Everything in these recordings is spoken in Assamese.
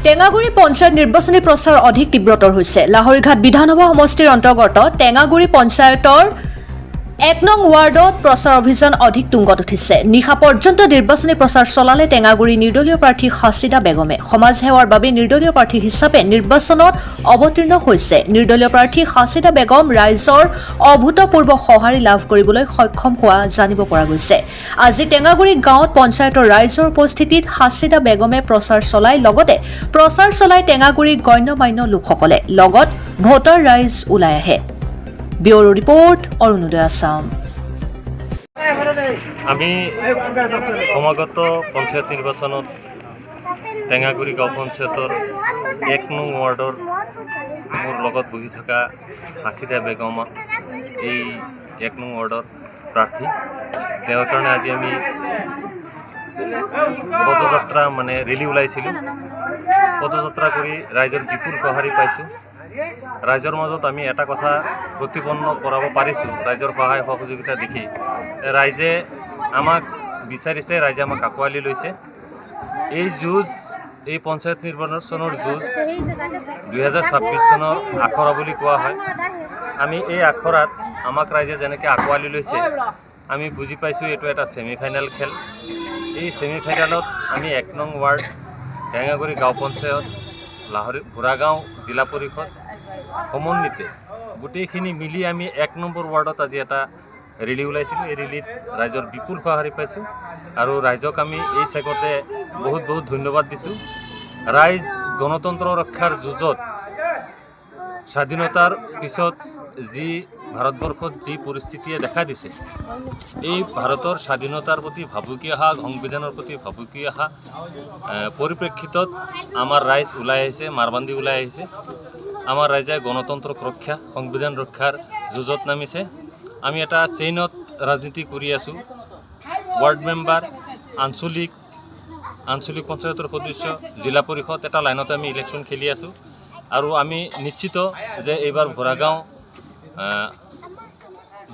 টেঙাগুৰি পঞ্চায়ত নিৰ্বাচনী প্ৰচাৰ অধিক তীব্ৰতৰ হৈছে। লাহৰীঘাট বিধানসভা সমষ্টিৰ অন্তৰ্গত টেঙাগুৰি পঞ্চায়তৰ ১ নং ৱাৰ্ডত প্ৰচাৰ অভিযান অধিক তুংগত উঠিছে। নিশা পৰ্যন্ত নিৰ্বাচনী প্ৰচাৰ চলালে টেঙাগুৰি নিৰ্দলীয় প্ৰাৰ্থী হাছিদা বেগমে। সমাজ সেৱাৰ বাবে নিৰ্দলীয় প্ৰাৰ্থী হিচাপে নিৰ্বাচনত অৱতীৰ্ণ হৈছে। নিৰ্দলীয় প্ৰাৰ্থী হাছিদা বেগম ৰাইজৰ অভূতপূৰ্ব সঁহাৰি লাভ কৰিবলৈ সক্ষম হোৱা জানিব পৰা গৈছে। আজি টেঙাগুৰি গাঁৱত পঞ্চায়তৰ ৰাইজৰ উপস্থিতিত হাছিদা বেগমে প্ৰচাৰ চলাই লগতে প্ৰচাৰ চলাই টেঙাগুৰি গণ্যমান্য লোকসকলে লগত ভোটাৰ ৰাইজ ওলাই আহে। Bureau report Arunodoy Assam. আমি সমাগত পঞ্চায়ত নিৰ্বাচনত টেঙাগুৰি গাঁও পঞ্চায়তৰ ১ নং ৱাৰ্ডৰ মোৰ লগত বহি থকা হাছিদা বেগম এই ১ নং ৱাৰ্ডৰ প্ৰাৰ্থী। তেওঁৰ কাৰণে আজি আমি পদযাত্ৰা ৰেলী ওলাইছিলোঁ। পদযাত্ৰা কৰি ৰাইজৰ বিপুল সঁহাৰি পাইছোঁ। ৰাইজৰ মাজত আমি এটা কথা প্ৰতিপন্ন কৰাব পাৰিছোঁ। ৰাইজৰ সহায় সহযোগিতা দেখি ৰাইজে আমাক বিচাৰিছে, ৰাইজে আমাক আঁকোৱালি লৈছে। এই যুঁজ, এই পঞ্চায়ত নিৰ্বাচনৰ যুঁজ ২০২৬ চনৰ আখৰা বুলি কোৱা হয়। আমি এই আখৰাত আমাক ৰাইজে যেনেকৈ আঁকোৱালি লৈছে আমি বুজি পাইছোঁ এইটো এটা ছেমিফাইনেল খেল। এই ছেমিফাইনেলত আমি ১ নং ৱাৰ্ড টেঙাগুৰি গাঁও পঞ্চায়ত ভোৰাগাঁও জিলা পৰিষদ সমন্বিতে গোটেইখিনি মিলি আমি ১ নম্বৰ ৱাৰ্ডত আজি এটা ৰেলী ওলাইছিলোঁ। এই ৰেলীত ৰাইজৰ বিপুল সঁহাৰি পাইছোঁ আৰু ৰাইজক আমি এই চেগতে বহুত বহুত ধন্যবাদ দিছোঁ। ৰাইজ গণতন্ত্ৰ ৰক্ষাৰ যুঁজত স্বাধীনতাৰ পিছত যি ভাৰতবৰ্ষত যি পৰিস্থিতিয়ে দেখা দিছে, এই ভাৰতৰ স্বাধীনতাৰ প্ৰতি ভাবুকি অহা, সংবিধানৰ প্ৰতি ভাবুকি অহা পৰিপ্ৰেক্ষিতত আমাৰ ৰাইজ ওলাই আহিছে, মাৰবান্ধি ওলাই আহিছে। আমাৰ ৰাইজে গণতন্ত্ৰক ৰক্ষা, সংবিধান ৰক্ষাৰ যুঁজত নামিছে। আমি এটা চেইনত ৰাজনীতি কৰি আছোঁ। ৱাৰ্ড মেম্বাৰ, আঞ্চলিক পঞ্চায়তৰ সদস্য, জিলা পৰিষদ এটা লাইনতে আমি ইলেকশ্যন খেলি আছোঁ। আৰু আমি নিশ্চিত যে এইবাৰ ভোৰাগাঁও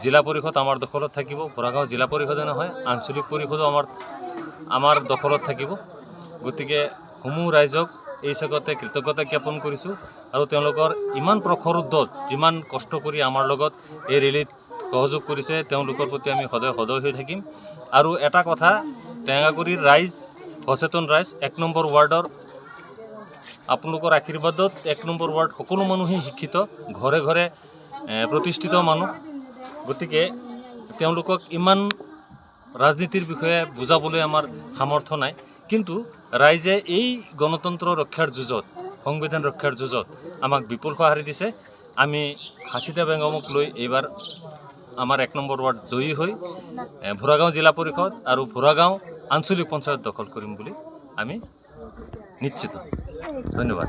জিলা পৰিষদ আমাৰ দখলত থাকিব। ভোৰাগাঁও জিলা পৰিষদে নহয়, আঞ্চলিক পৰিষদো আমাৰ দখলত থাকিব। গতিকে সমূহ ৰাইজক এই চেগতে কৃতজ্ঞতা জ্ঞাপন কৰিছোঁ আৰু তেওঁলোকৰ ইমান প্ৰখৰ উদ্যত, যিমান কষ্ট কৰি আমাৰ লগত এই ৰেলীত সহযোগ কৰিছে, তেওঁলোকৰ প্ৰতি আমি সদায় হৈ থাকিম। আৰু এটা কথা, টেঙাগুৰিৰ ৰাইজ সচেতন ৰাইজ। ১ নম্বৰ ৱাৰ্ডৰ আপোনালোকৰ আশীৰ্বাদত ১ নম্বৰ ৱাৰ্ড সকলো মানুহেই শিক্ষিত, ঘৰে ঘৰে প্ৰতিষ্ঠিত মানুহ। গতিকে তেওঁলোকক ইমান ৰাজনীতিৰ বিষয়ে বুজাবলৈ আমাৰ সামৰ্থ্য নাই। কিন্তু ৰাইজে এই গণতন্ত্ৰ ৰক্ষাৰ যুঁজত, সংবিধান ৰক্ষাৰ যুঁজত আমাক বিপুল সঁহাৰি দিছে। আমি হাছিদা বেগমক লৈ এইবাৰ আমাৰ ১ নম্বৰ ৱাৰ্ড জয়ী হৈ ভোৰাগাঁও জিলা পৰিষদ আৰু ভোৰাগাঁও আঞ্চলিক পঞ্চায়ত দখল কৰিম বুলি আমি নিশ্চিত। ধন্যবাদ।